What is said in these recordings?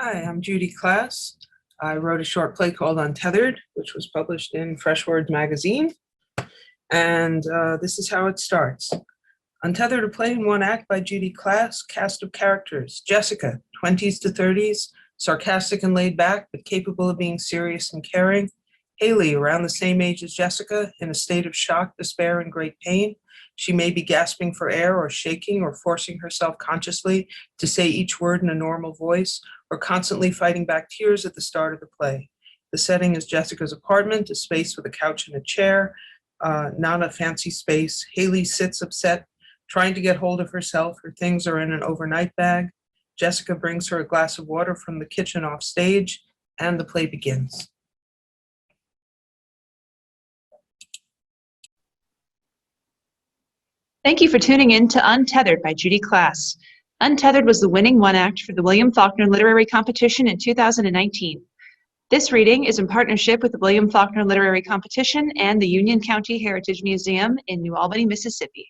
Hi, I'm Judy Klass. I wrote a short play called Untethered, which was published in Fresh Words magazine. And this is how it starts. Untethered, a play in one act by Judy Klass, cast of characters. Jessica, 20s to 30s, sarcastic and laid back, but capable of being serious and caring. Haley, around the same age as Jessica, in a state of shock, despair, and great pain. She may be gasping for air or shaking or forcing herself consciously to say each word in a normal voice, or constantly fighting back tears at the start of the play. The setting is Jessica's apartment, a space with a couch and a chair, not a fancy space. Haley sits upset, trying to get hold of herself. Her things are in an overnight bag. Jessica brings her a glass of water from the kitchen off stage, and the play begins. Thank you for tuning in to Untethered by Judy Klass. Untethered was the winning one act for the William Faulkner Literary Competition in 2019. This reading is in partnership with the William Faulkner Literary Competition and the Union County Heritage Museum in New Albany, Mississippi.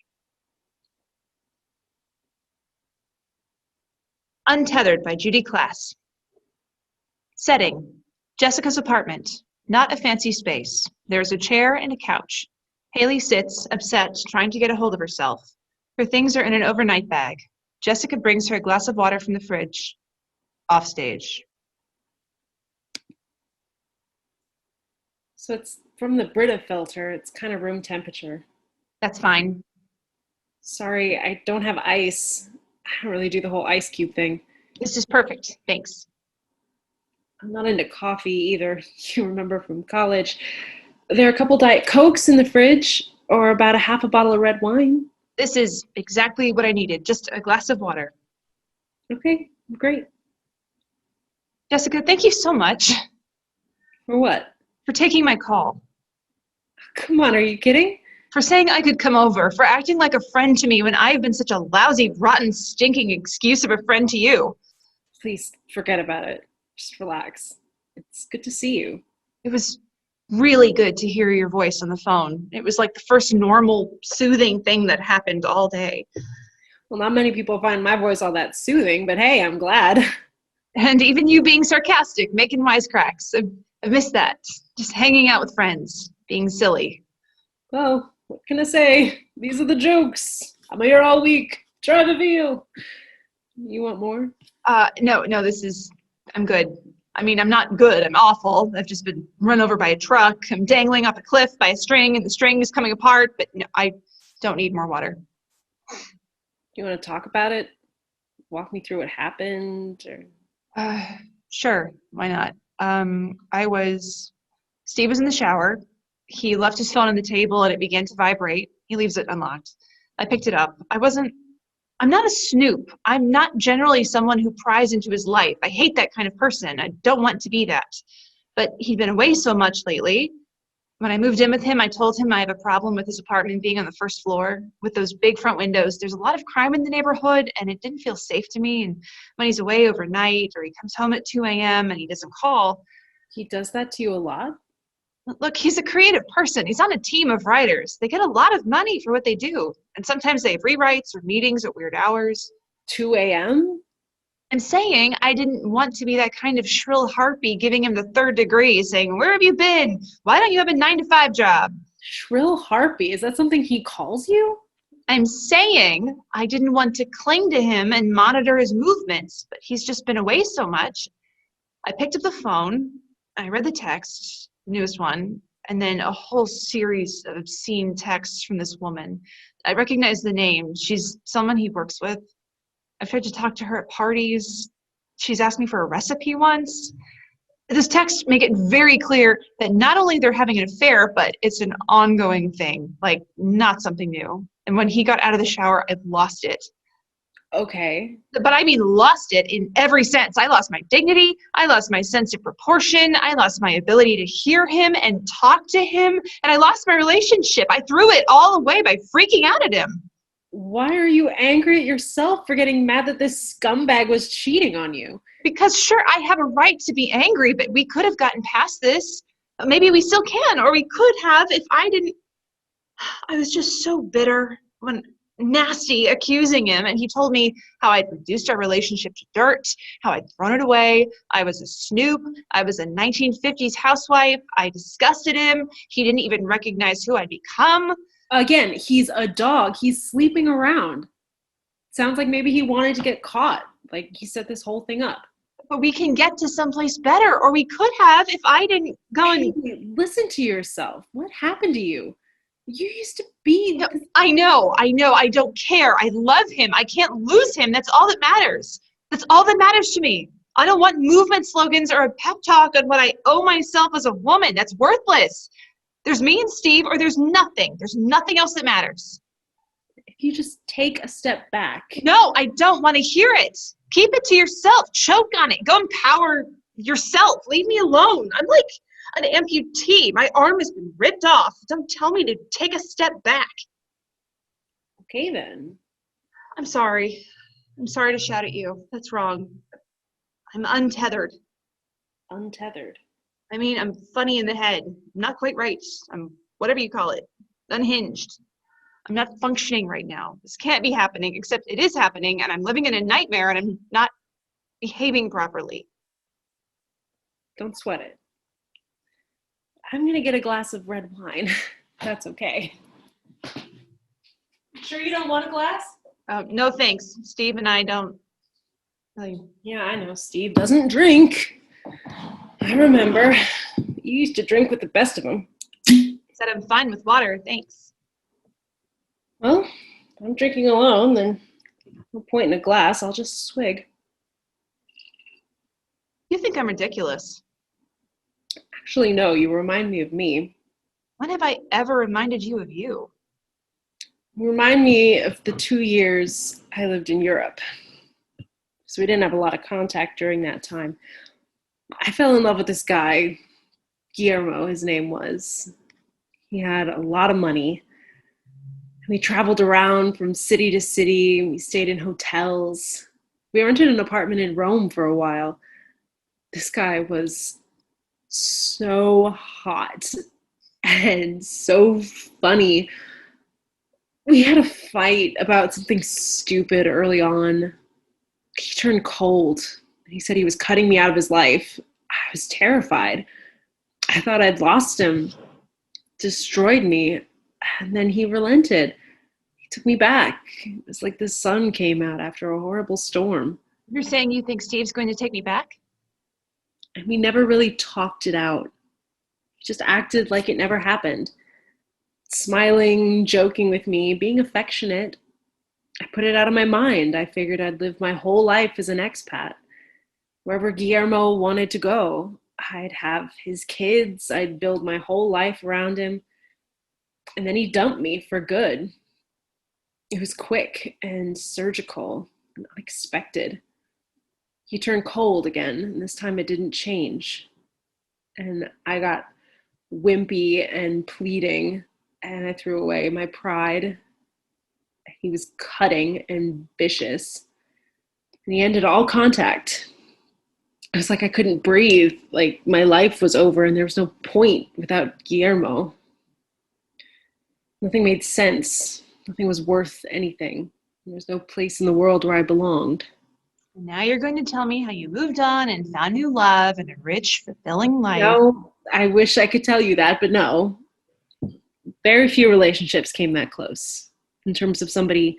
Untethered by Judy Klass. Setting: Jessica's apartment, not a fancy space. There's a chair and a couch. Haley sits, upset, trying to get a hold of herself. Her things are in an overnight bag. Jessica brings her a glass of water from the fridge. Offstage. So it's from the Brita filter. It's kind of room temperature. That's fine. Sorry, I don't have ice. I don't really do the whole ice cube thing. This is perfect, thanks. I'm not into coffee either. You remember from college. There are a couple Diet Cokes in the fridge, or about a half a bottle of red wine. This is exactly what I needed, just a glass of water. Okay, great. Jessica, thank you so much. For what? For taking my call. Come on, are you kidding? For saying I could come over, for acting like a friend to me when I've been such a lousy, rotten, stinking excuse of a friend to you. Please forget about it. Just relax. It's good to see you. It was really good to hear your voice on the phone. It was like the first normal, soothing thing that happened all day. Well, not many people find my voice all that soothing, but hey, I'm glad. And even you being sarcastic, making wisecracks. I've missed that. Just hanging out with friends, being silly. Well, what can I say? These are the jokes. I'm here all week. Try to feel. You want more? No, I'm good. I mean, I'm not good. I'm awful. I've just been run over by a truck. I'm dangling off a cliff by a string, and the string is coming apart. But no, I don't need more water. You want to talk about it? Walk me through what happened? Or... Sure. Why not? Steve was in the shower. He left his phone on the table, and it began to vibrate. He leaves it unlocked. I picked it up. I'm not a snoop. I'm not generally someone who pries into his life. I hate that kind of person. I don't want to be that. But he'd been away so much lately. When I moved in with him, I told him I have a problem with his apartment being on the first floor with those big front windows. There's a lot of crime in the neighborhood, and it didn't feel safe to me. And when he's away overnight, or he comes home at 2 a.m. and he doesn't call. He does that to you a lot? Look, he's a creative person. He's on a team of writers. They get a lot of money for what they do. And sometimes they have rewrites or meetings at weird hours. 2 a.m.? I'm saying I didn't want to be that kind of shrill harpy giving him the third degree, saying, "Where have you been? Why don't you have a 9-to-5 job?" Shrill harpy? Is that something he calls you? I'm saying I didn't want to cling to him and monitor his movements, but he's just been away so much. I picked up the phone. I read the text, newest one, and then a whole series of obscene texts from this woman. I recognize the name. She's someone he works with. I've tried to talk to her at parties. She's asked me for a recipe once. This text make it very clear that not only they're having an affair, but it's an ongoing thing, like not something new. And when he got out of the shower, I lost it. Okay. But I mean lost it in every sense. I lost my dignity. I lost my sense of proportion. I lost my ability to hear him and talk to him. And I lost my relationship. I threw it all away by freaking out at him. Why are you angry at yourself for getting mad that this scumbag was cheating on you? Because sure, I have a right to be angry, but we could have gotten past this. Maybe we still can, or we could have if I didn't. I was just so bitter when nasty accusing him, and he told me how I'd reduced our relationship to dirt, how I'd thrown it away, I was a snoop, I was a 1950s housewife, I disgusted him, he didn't even recognize who I'd become. Again, he's a dog. He's sleeping around. Sounds like maybe he wanted to get caught. Like he set this whole thing up. But we can get to someplace better, or we could have if I didn't go and... Hey, listen to yourself. What happened to you? You used to be... No, I know, I don't care. I love him. I can't lose him. That's all that matters. That's all that matters to me. I don't want movement slogans or a pep talk on what I owe myself as a woman. That's worthless. There's me and Steve, or there's nothing. There's nothing else that matters. If you just take a step back. No, I don't want to hear it. Keep it to yourself. Choke on it. Go empower yourself. Leave me alone. I'm like an amputee. My arm has been ripped off. Don't tell me to take a step back. Okay, then. I'm sorry. I'm sorry to shout at you. That's wrong. I'm untethered. Untethered. I mean, I'm funny in the head. I'm not quite right. I'm whatever you call it. Unhinged. I'm not functioning right now. This can't be happening, except it is happening, and I'm living in a nightmare, and I'm not behaving properly. Don't sweat it. I'm going to get a glass of red wine. That's okay. Sure you don't want a glass? No thanks. Steve and I don't really... Yeah, I know. Steve doesn't drink. I remember. You used to drink with the best of them. Said I'm fine with water, thanks. Well, if I'm drinking alone, then no point in a glass. I'll just swig. You think I'm ridiculous. Actually, no, you remind me of me. When have I ever reminded you of you? You remind me of the 2 years I lived in Europe. So we didn't have a lot of contact during that time. I fell in love with this guy, Guillermo, his name was. He had a lot of money. We traveled around from city to city. We stayed in hotels. We rented an apartment in Rome for a while. This guy was so hot and so funny. We had a fight about something stupid early on. He turned cold. He said he was cutting me out of his life. I was terrified. I thought I'd lost him, destroyed me, and then he relented. He took me back. It was like the sun came out after a horrible storm. You're saying you think Steve's going to take me back? And we never really talked it out. He just acted like it never happened. Smiling, joking with me, being affectionate. I put it out of my mind. I figured I'd live my whole life as an expat. Wherever Guillermo wanted to go, I'd have his kids. I'd build my whole life around him. And then he dumped me for good. It was quick and surgical and unexpected. He turned cold again, and this time it didn't change. And I got wimpy and pleading, and I threw away my pride. He was cutting and vicious, and he ended all contact. It was like I couldn't breathe, like my life was over and there was no point without Guillermo. Nothing made sense. Nothing was worth anything. There was no place in the world where I belonged. And now you're going to tell me how you moved on and found new love and a rich, fulfilling life. No, I wish I could tell you that, but no. Very few relationships came that close in terms of somebody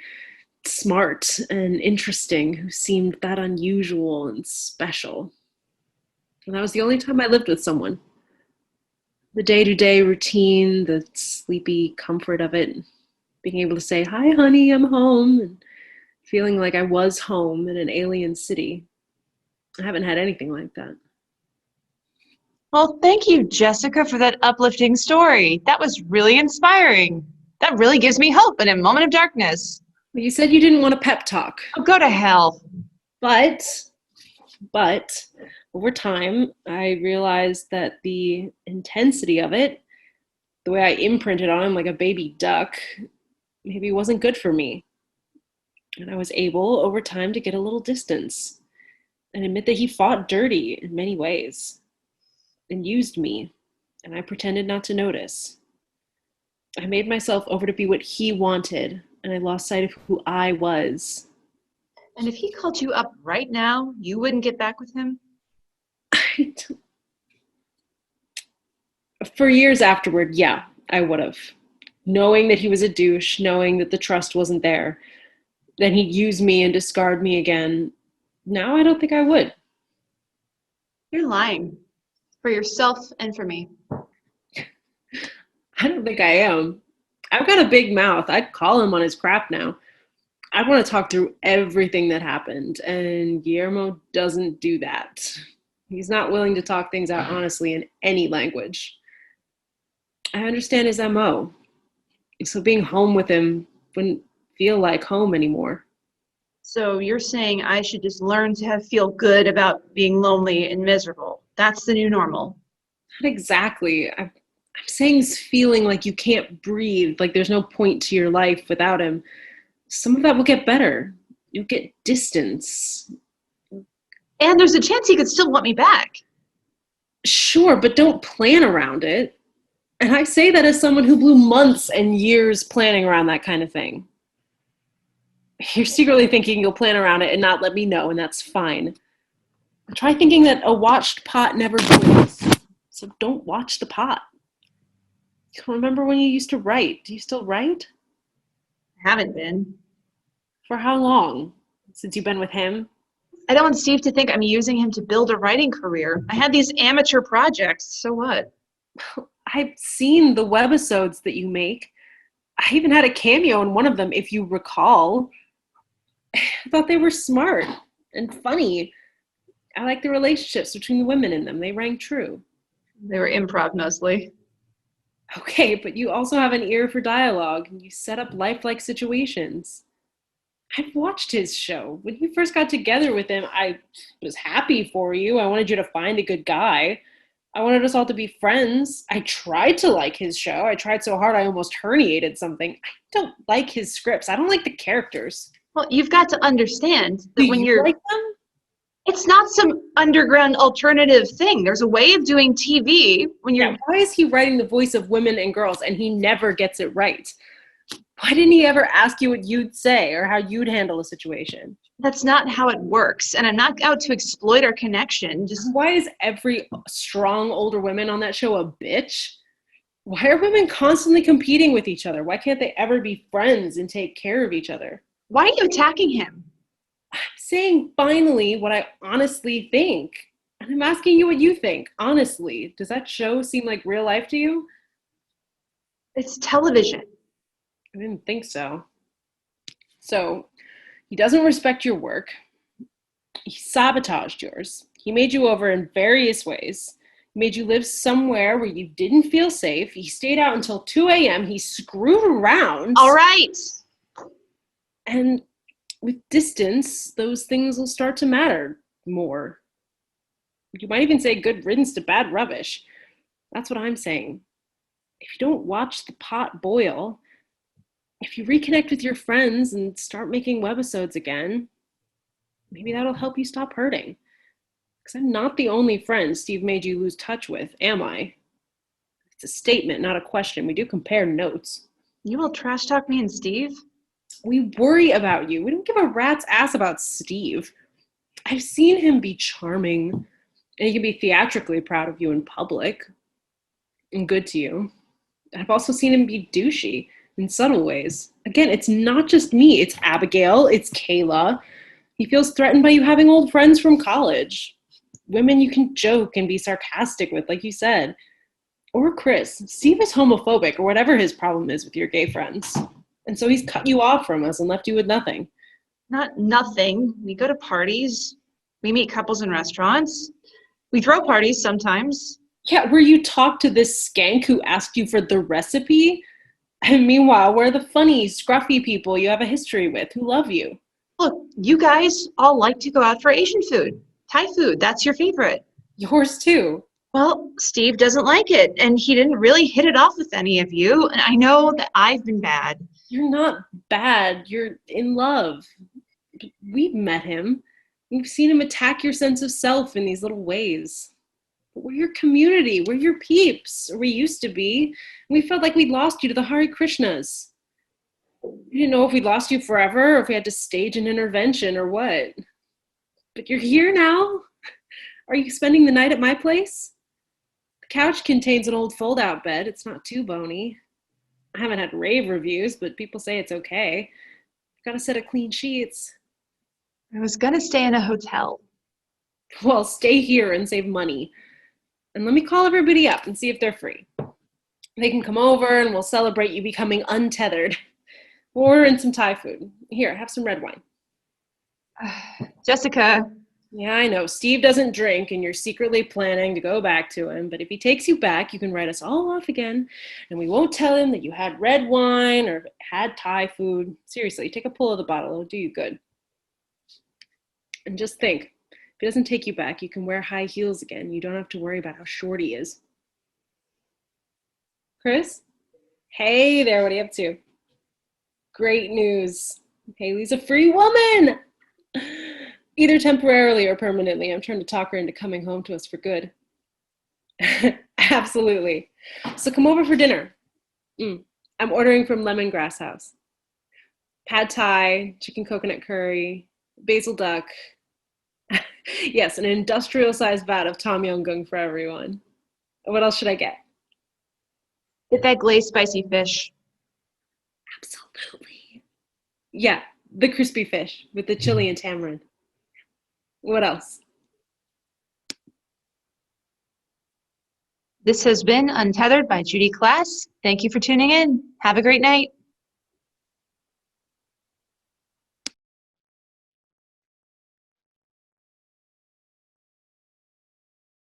smart and interesting who seemed that unusual and special. And that was the only time I lived with someone. The day-to-day routine, the sleepy comfort of it, being able to say, "Hi, honey, I'm home," and feeling like I was home in an alien city. I haven't had anything like that. Well, thank you, Jessica, for that uplifting story. That was really inspiring. That really gives me hope in a moment of darkness. Well, you said you didn't want a pep talk. Oh, go to hell. But over time, I realized that the intensity of it, the way I imprinted on him like a baby duck, maybe wasn't good for me. And I was able, over time, to get a little distance and admit that he fought dirty in many ways and used me, and I pretended not to notice. I made myself over to be what he wanted, and I lost sight of who I was. And if he called you up right now, you wouldn't get back with him? For years afterward, yeah, I would have. Knowing that he was a douche, knowing that the trust wasn't there, then he'd use me and discard me again. Now I don't think I would. You're lying. For yourself and for me. I don't think I am. I've got a big mouth. I'd call him on his crap now. I want to talk through everything that happened, and Guillermo doesn't do that. He's not willing to talk things out honestly in any language. I understand his MO. So being home with him wouldn't feel like home anymore. So you're saying I should just learn to feel good about being lonely and miserable. That's the new normal. Not exactly. I'm saying feeling like you can't breathe, like there's no point to your life without him. Some of that will get better. You'll get distance. And there's a chance he could still want me back. Sure, but don't plan around it. And I say that as someone who blew months and years planning around that kind of thing. You're secretly thinking you'll plan around it and not let me know, and that's fine. Try thinking that a watched pot never boils. So don't watch the pot. Remember when you used to write? Do you still write? Haven't been. For how long? Since you've been with him? I don't want Steve to think I'm using him to build a writing career. I had these amateur projects, so what? I've seen the webisodes that you make. I even had a cameo in one of them, if you recall. I thought they were smart and funny. I like the relationships between the women in them. They rang true. They were improv mostly. Okay, but you also have an ear for dialogue, and you set up lifelike situations. I've watched his show. When you first got together with him, I was happy for you. I wanted you to find a good guy. I wanted us all to be friends. I tried to like his show. I tried so hard I almost herniated something. I don't like his scripts. I don't like the characters. Well, you've got to understand that Do when you you're like them? it's not some underground alternative thing. There's a way of doing TV when you're Why is he writing the voice of women and girls and he never gets it right? Why didn't he ever ask you what you'd say or how you'd handle a situation? That's not how it works. And I'm not out to exploit our connection. Just Why is every strong older woman on that show a bitch? Why are women constantly competing with each other? Why can't they ever be friends and take care of each other? why are you attacking him? I'm saying finally what I honestly think. And I'm asking you what you think, honestly. Does that show seem like real life to you? It's television. I didn't think so. So, he doesn't respect your work. He sabotaged yours. He made you over in various ways. He made you live somewhere where you didn't feel safe. He stayed out until 2 a.m. He screwed around. All right. And with distance, those things will start to matter more. You might even say good riddance to bad rubbish. That's what I'm saying. If you don't watch the pot boil, if you reconnect with your friends and start making webisodes again, maybe that'll help you stop hurting. Because I'm not the only friend Steve made you lose touch with, am I? It's a statement, not a question. We do compare notes. You will trash talk me and Steve? We worry about you. We don't give a rat's ass about Steve. I've seen him be charming, and he can be theatrically proud of you in public and good to you. I've also seen him be douchey in subtle ways. Again, it's not just me. It's Abigail. It's Kayla. He feels threatened by you having old friends from college. Women you can joke and be sarcastic with, like you said. Or Chris. Steve is homophobic or whatever his problem is with your gay friends. And so he's cut you off from us and left you with nothing. Not nothing. We go to parties. We meet couples in restaurants. We throw parties sometimes. Yeah, where you talk to this skank who asked you for the recipe. And meanwhile, we're the funny, scruffy people you have a history with who love you. Look, you guys all like to go out for Asian food. Thai food, that's your favorite. Yours too. Well, Steve doesn't like it, and he didn't really hit it off with any of you. And I know that I've been bad. You're not bad. You're in love. We've met him. We've seen him attack your sense of self in these little ways. But we're your community. We're your peeps. Or we used to be. And we felt like we'd lost you to the Hare Krishnas. We didn't know if we lost you forever or if we had to stage an intervention or what. But you're here now. Are you spending the night at my place? The couch contains an old fold-out bed. It's not too bony. I haven't had rave reviews, but people say it's okay. I've got a set of clean sheets. I was gonna stay in a hotel. Well, stay here and save money. And let me call everybody up and see if they're free. They can come over and we'll celebrate you becoming untethered. Or in some Thai food. Here, have some red wine. Jessica, Yeah, I know. Steve doesn't drink and you're secretly planning to go back to him, but if he takes you back, you can write us all off again and we won't tell him that you had red wine or had Thai food. Seriously, take a pull of the bottle. It'll do you good. And just think, if he doesn't take you back, you can wear high heels again. You don't have to worry about how short he is. Chris? Hey there, what are you up to? Great news. Haley's a free woman! Either temporarily or permanently. I'm trying to talk her into coming home to us for good. Absolutely. So come over for dinner. I'm ordering from Lemongrass House. Pad Thai, chicken coconut curry, basil duck. Yes, an industrial-sized vat of Tom Yum Goong for everyone. What else should I get? get that glazed spicy fish. Absolutely. Yeah, the crispy fish with the chili and tamarind. What else? This has been Untethered by Judy Klass. Thank you for tuning in. Have a great night.